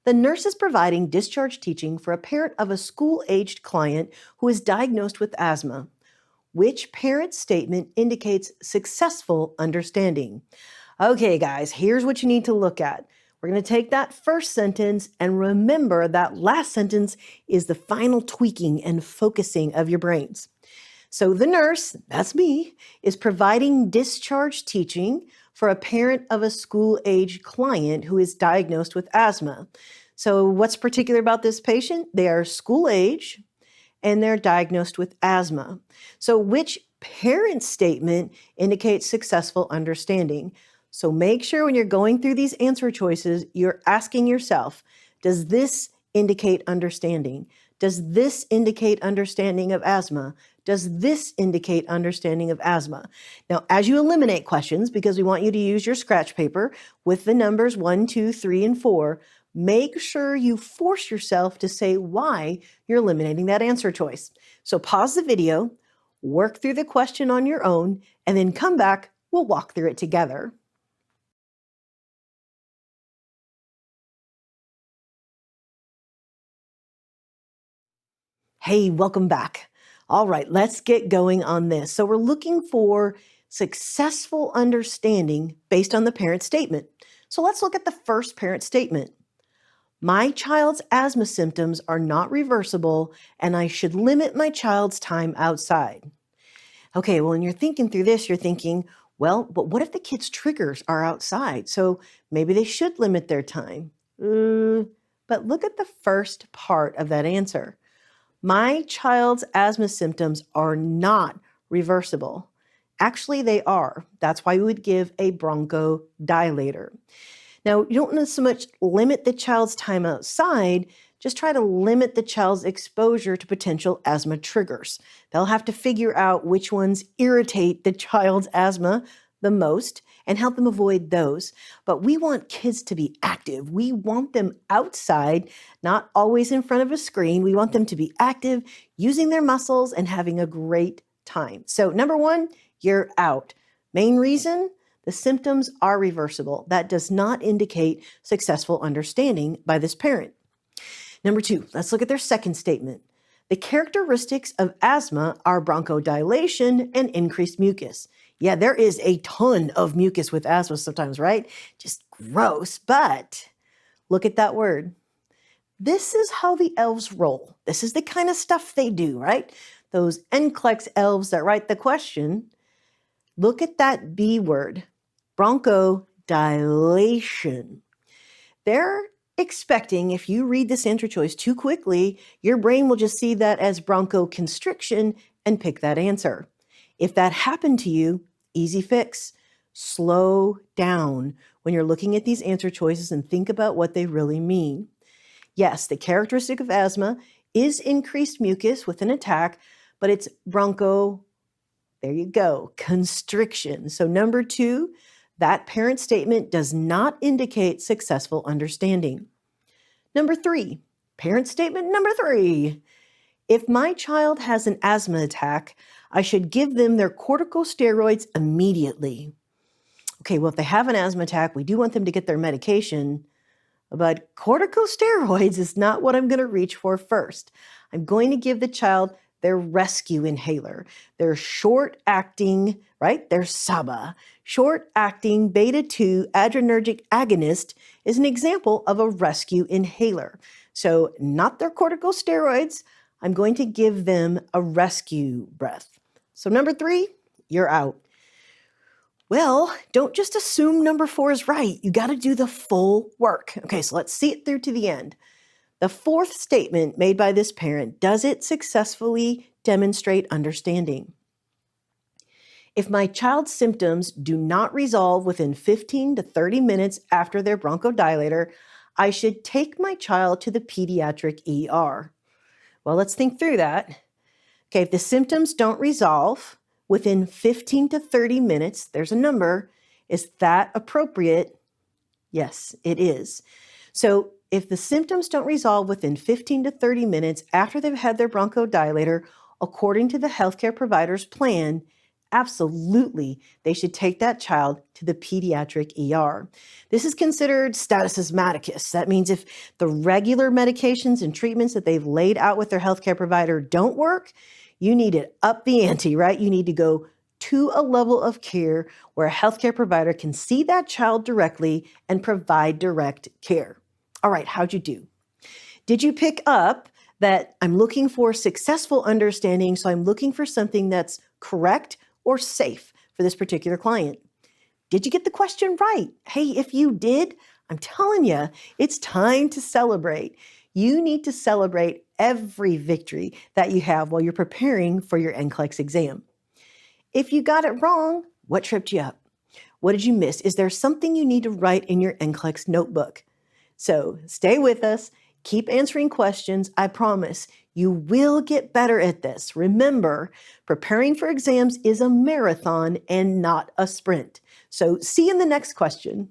The nurse is providing discharge teaching for a parent of a school-aged client who is diagnosed with asthma. Which parent statement indicates successful understanding? Okay, guys, here's what you need to look at. We're going to take that first sentence and remember that last sentence is the final tweaking and focusing of your brains. So the nurse, that's me, is providing discharge teaching for a parent of a school-age client who is diagnosed with asthma. So what's particular about this patient? They are school-age and they're diagnosed with asthma. So which parent statement indicates successful understanding? So make sure when you're going through these answer choices, you're asking yourself, does this indicate understanding? Does this indicate understanding of asthma? Does this indicate understanding of asthma? Now, as you eliminate questions, because we want you to use your scratch paper with the numbers 1, 2, 3, and 4, make sure you force yourself to say why you're eliminating that answer choice. So pause the video, work through the question on your own, and then come back. We'll walk through it together. Hey, welcome back. All right, let's get going on this. So we're looking for successful understanding based on the parent statement. So let's look at the first parent statement. My child's asthma symptoms are not reversible, and I should limit my child's time outside. Okay, well, when you're thinking through this, you're thinking, well, but what if the kid's triggers are outside? So maybe they should limit their time. But look at the first part of that answer. My child's asthma symptoms are not reversible. Actually, they are. That's why we would give a bronchodilator. Now, you don't want to so much limit the child's time outside, just try to limit the child's exposure to potential asthma triggers. They'll have to figure out which ones irritate the child's asthma the most and help them avoid those. But we want kids to be active. We want them outside, not always in front of a screen. We want them to be active, using their muscles and having a great time. So number 1, you're out. Main reason? The symptoms are reversible. That does not indicate successful understanding by this parent. Number 2, let's look at their second statement. The characteristics of asthma are bronchodilation and increased mucus. Yeah, there is a ton of mucus with asthma sometimes, right? Just gross, but look at that word. This is how the elves roll. This is the kind of stuff they do, right? Those NCLEX elves that write the question. Look at that B word, bronchodilation. They're expecting, if you read this answer choice too quickly, your brain will just see that as bronchoconstriction and pick that answer. If that happened to you, easy fix. Slow down when you're looking at these answer choices and think about what they really mean. Yes, the characteristic of asthma is increased mucus with an attack, but it's there you go, constriction. So number 2, that parent statement does not indicate successful understanding. Number 3, parent statement number 3. If my child has an asthma attack, I should give them their corticosteroids immediately. Okay, well, if they have an asthma attack, we do want them to get their medication, but corticosteroids is not what I'm going to reach for first. I'm going to give the child their rescue inhaler. Their short-acting, right? Their SABA. Short-acting beta-2 adrenergic agonist is an example of a rescue inhaler. So not their corticosteroids. I'm going to give them a rescue breath. So number 3, you're out. Well, don't just assume number 4 is right. You got to do the full work. Okay, so let's see it through to the end. The fourth statement made by this parent, does it successfully demonstrate understanding? If my child's symptoms do not resolve within 15 to 30 minutes after their bronchodilator, I should take my child to the pediatric ER. Well, let's think through that. Okay, if the symptoms don't resolve within 15 to 30 minutes, there's a number. Is that appropriate? Yes, it is. So if the symptoms don't resolve within 15 to 30 minutes after they've had their bronchodilator, according to the healthcare provider's plan, absolutely they should take that child to the pediatric ER. This is considered status asthmaticus. That means if the regular medications and treatments that they've laid out with their healthcare provider don't work, you need to up the ante, right? You need to go to a level of care where a healthcare provider can see that child directly and provide direct care. All right, how'd you do? Did you pick up that I'm looking for successful understanding, so I'm looking for something that's correct or safe for this particular client? Did you get the question right? Hey, if you did, I'm telling you, it's time to celebrate. You need to celebrate every victory that you have while you're preparing for your NCLEX exam. If you got it wrong, what tripped you up? What did you miss? Is there something you need to write in your NCLEX notebook? So stay with us. Keep answering questions. I promise you will get better at this. Remember, preparing for exams is a marathon and not a sprint. So see you in the next question.